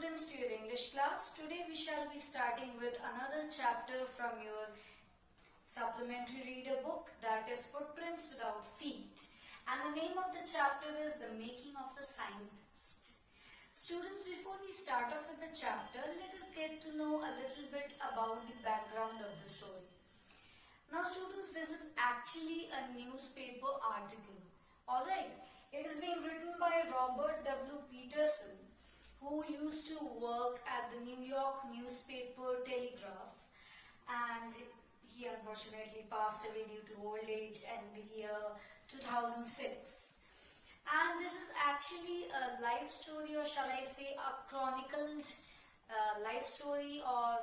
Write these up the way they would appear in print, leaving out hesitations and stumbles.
students to your English class. Today we shall be starting with another chapter from your supplementary reader book, that is Footprints Without Feet. And the name of the chapter is The Making of a Scientist. Students, before we start off with the chapter, let us get to know a little bit about the background of the story. Now students, this is actually a newspaper article. Alright, it is being written by Robert W. Peterson, who used to work at the New York newspaper Telegraph, and he unfortunately passed away due to old age in the year 2006. And this is actually a life story, or shall I say a chronicled life story, or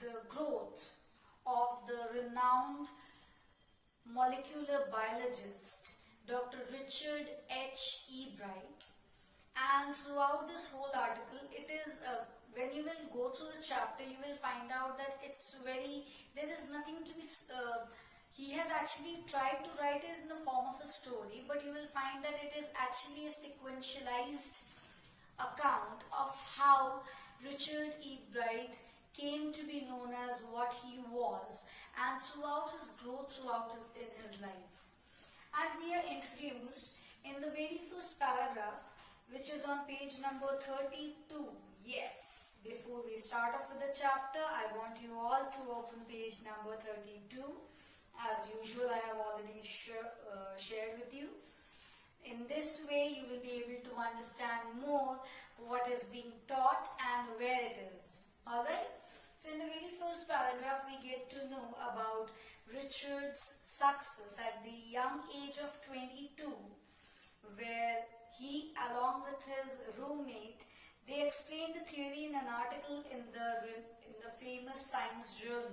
the growth of the renowned molecular biologist Dr. Richard H. E. Bright. And throughout this whole article, it is when you will go through the chapter, you will find out that there is nothing to be, he has actually tried to write it in the form of a story, but you will find that it is actually a sequentialized account of how Richard E. Bright came to be known as what he was, and throughout his growth in his life. And we are introduced in the very first paragraph, which is on page number 32. Yes, before we start off with the chapter, I want you all to open page number 32. As usual, I have already shared with you. In this way, you will be able to understand more what is being taught and where it is. Alright? So in the very first paragraph, we get to know about Richard's success at the young age of 22, where he, along with his roommate, they explained the theory in an article in the famous science journal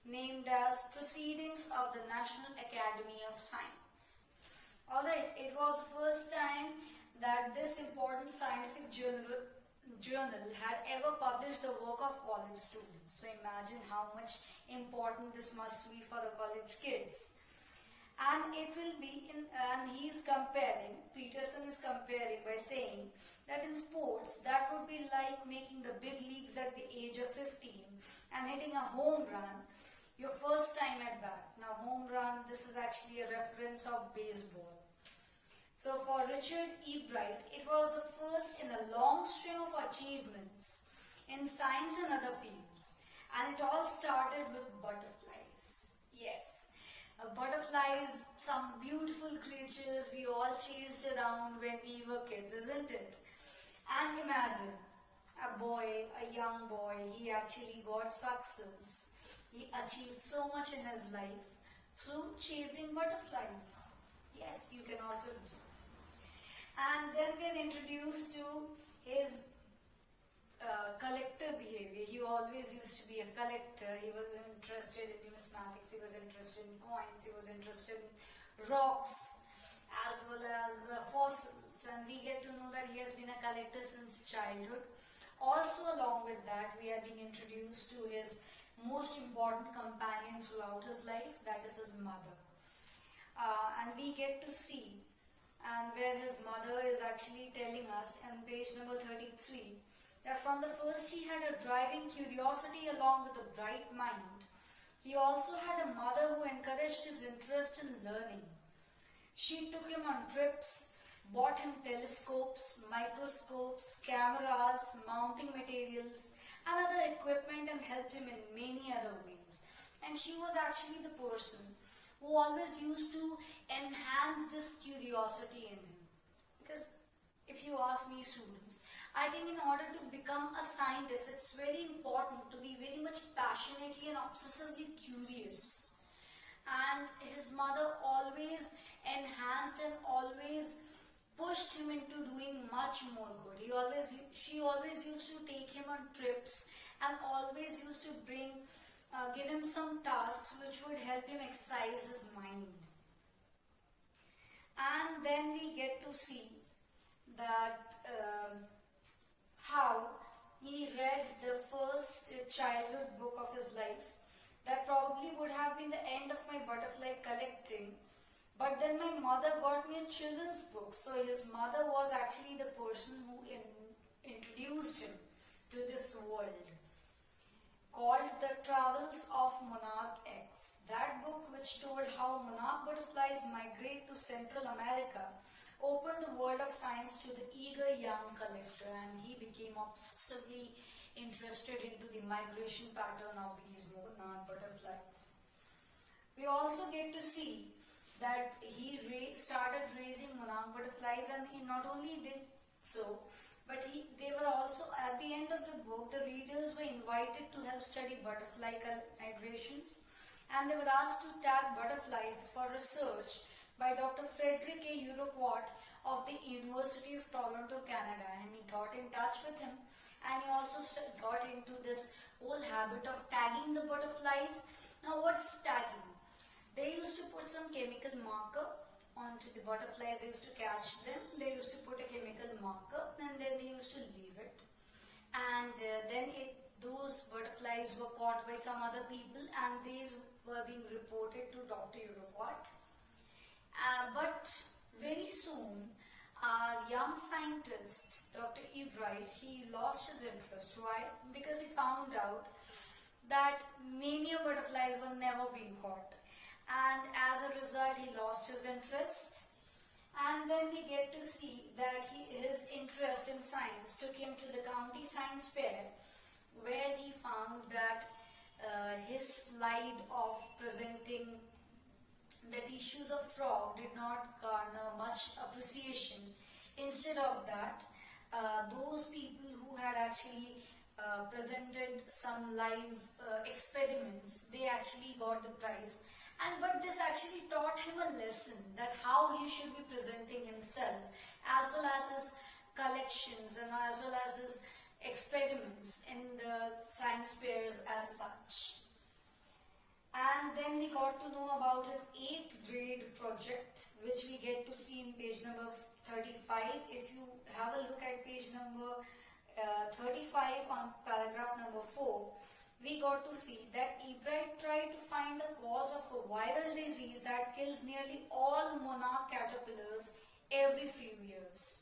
named as Proceedings of the National Academy of Science. Alright, it was the first time that this important scientific journal had ever published the work of college students. So imagine how much important this must be for the college kids. And Peterson is comparing by saying that in sports, that would be like making the big leagues at the age of 15 and hitting a home run your first time at bat. Now home run, this is actually a reference of baseball. So for Richard E. Bright, it was the first in a long string of achievements in science and other fields. And it all started with butterflies. Yes. Butterflies, some beautiful creatures we all chased around when we were kids, isn't it? And imagine, a young boy, he actually got success. He achieved so much in his life through chasing butterflies. Yes, you can also do so. And then we're introduced to his collector behavior. He always used to be a collector. He was interested in numismatics, he was interested in coins, he was interested in rocks as well as fossils, and we get to know that he has been a collector since childhood. Also along with that, we are being introduced to his most important companion throughout his life, that is his mother. And we get to see and where his mother is actually telling us on page number 33 that from the first he had a driving curiosity along with a bright mind. He also had a mother who encouraged his interest in learning. She took him on trips, bought him telescopes, microscopes, cameras, mounting materials, and other equipment, and helped him in many other ways. And she was actually the person who always used to enhance this curiosity in him. Because if you ask me, students, I think in order to become a scientist, it's very important to be very much passionately and obsessively curious. And his mother always enhanced and always pushed him into doing much more good. She always used to take him on trips and always used to give him some tasks which would help him exercise his mind. And then we get to see that how he read the first childhood book of his life. That probably would have been the end of my butterfly collecting. But then my mother got me a children's book. So his mother was actually the person who introduced him Central America opened the world of science to the eager young collector, and he became obsessively interested into the migration pattern of these monarch butterflies. We also get to see that he started raising monarch butterflies, and he not only did so, but they were also, at the end of the book, the readers were invited to help study butterfly migrations, and they were asked to tag butterflies for research by Dr. Frederick A. Uruquart of the University of Toronto, Canada, and he got in touch with him, and he also got into this whole habit of tagging the butterflies. Now, what's tagging? They used to put some chemical marker onto the butterflies. They used to catch them. They used to put a chemical marker, and then they used to leave it. And then those butterflies were caught by some other people, and they were being reported to Dr. Uruquart. But very soon, our young scientist, Dr. Ebright, he lost his interest. Why? Because he found out that many butterflies were never being caught. And as a result, he lost his interest. And then we get to see that his interest in science took him to the county science fair, where he found that his slide of presenting the tissues of frog did not garner much appreciation. Instead of that, those people who had actually presented some live experiments, they actually got the prize. But this actually taught him a lesson that how he should be presenting himself, as well as his collections and as well as his experiments in the science fairs as such. And then we got to know about his 8th grade project, which we get to see in page number 35. If you have a look at page number 35 on paragraph number 4, we got to see that Ebright tried to find the cause of a viral disease that kills nearly all monarch caterpillars every few years.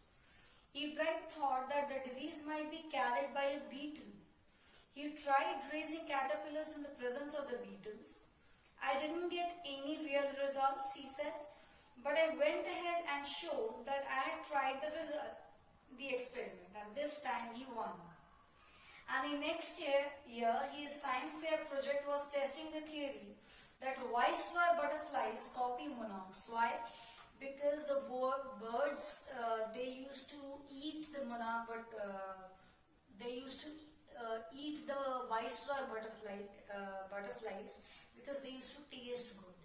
Ebright thought that the disease might be carried by a beetle. He tried raising caterpillars in the presence of the beetles. I didn't get any real results, he said, but I went ahead and showed that I had tried the experiment, and this time he won. And the next year, his science fair project was testing the theory that viceroy butterflies copy monarchs. Why? Because the birds, they used to eat the monarch, but they used to eat the viceroy butterflies because they used to taste good.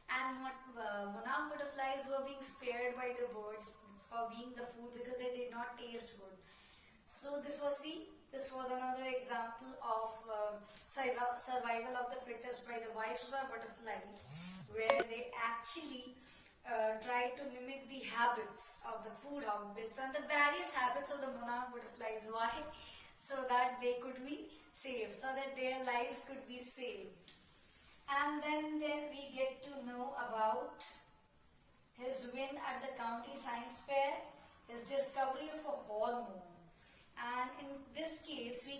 And monarch butterflies were being spared by the birds for being the food because they did not taste good. So this was another example of survival of the fittest by the viceroy butterflies, where they actually tried to mimic the habits of the food habits and the various habits of the monarch butterflies. Why? So that they could be saved, so that their lives could be saved. And then we get to know about his win at the county science fair, his discovery of a hormone. And in this case, we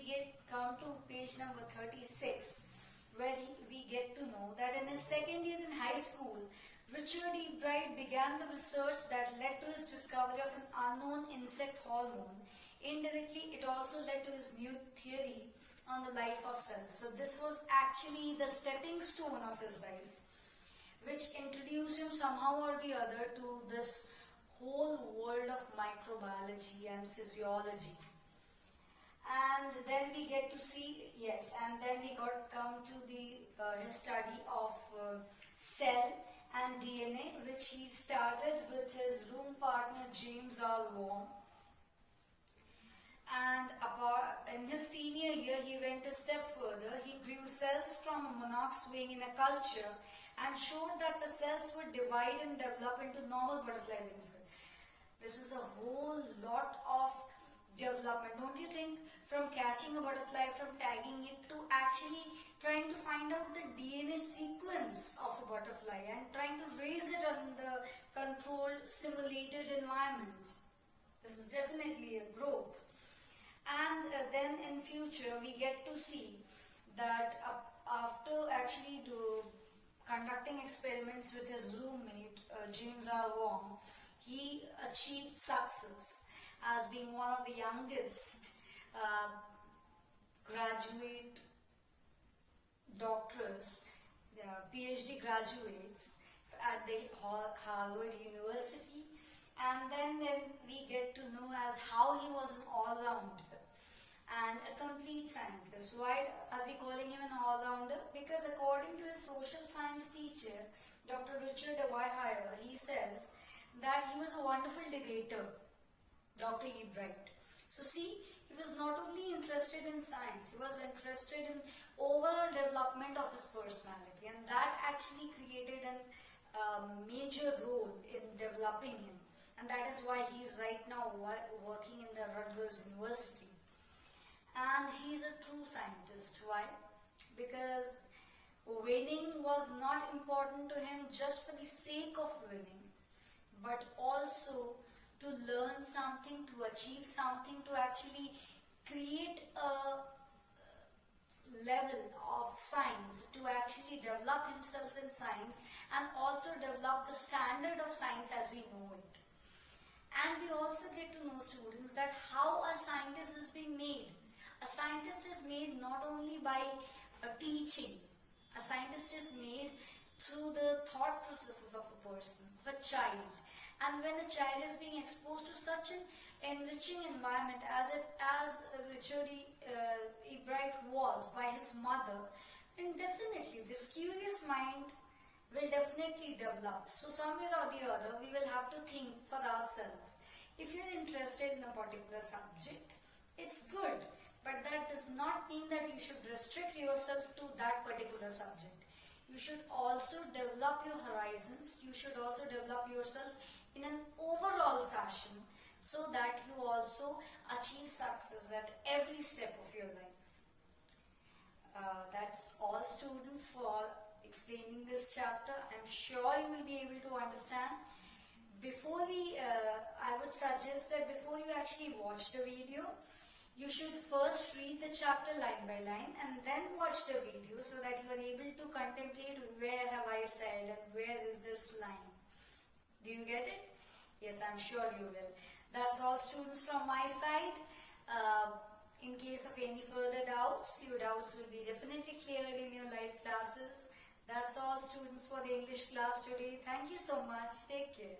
come to page number 36, where we get to know that in his second year in high school, Richard Ebright began the research that led to his discovery of an unknown insect hormone. Indirectly, it also led to his new theory on the life of cells. So this was actually the stepping stone of his life, which introduced him somehow or the other to this whole world of microbiology and physiology. And then we get to see, and then we come to his study of cell and DNA, which he started with his room partner James R. Worm. And in his senior year, he went a step further. He grew cells from a monarch's wing in a culture and showed that the cells would divide and develop into normal butterfly wings. This is a whole lot of development, don't you think? From catching a butterfly, from tagging it, to actually trying to find out the DNA sequence of a butterfly and trying to raise it on the controlled, simulated environment. This is definitely a growth. And then in future, we get to see that after actually conducting experiments with his roommate, James R. Wong, he achieved success as being one of the youngest graduate doctors, PhD graduates at the Harvard University. And then we get to know as how he was an all-rounder and a complete scientist. Why are we calling him an all-rounder? Because according to his social science teacher, Dr. Richard Weihauer, he says that he was a wonderful debater, Dr. E. Bright. So see, he was not only interested in science, he was interested in overall development of his personality, and that actually created a major role in developing him. And that is why he is right now working in the Rutgers University. And he is a true scientist. Why? Because winning was not important to him just for the sake of winning, but also to learn something, to achieve something, to actually create a level of science, to actually develop himself in science and also develop the standard of science as we know it. And we also get to know, students, that how a scientist is being made. A scientist is made not only by teaching, a scientist is made through the thought processes of a person, of a child. And when a child is being exposed to such an enriching environment as Richard E. Bright was by his mother, then definitely this curious mind will definitely develop. So somewhere or the other, we will have to think for ourselves. If you're interested in a particular subject, it's good, but that does not mean that you should restrict yourself to that particular subject. You should also develop your horizons. You should also develop yourself in an overall fashion so that you also achieve success at every step of your life. That's all, students, for explaining this chapter. I'm sure you will be able to understand. Before I would suggest that before you actually watch the video, you should first read the chapter line by line and then watch the video so that you are able to contemplate where have I said and where is this line. Do you get it? Yes, I'm sure you will. That's all, students, from my side. In case of any further doubts, your doubts will be definitely cleared in your live classes. That's all, students, for the English class today. Thank you so much. Take care.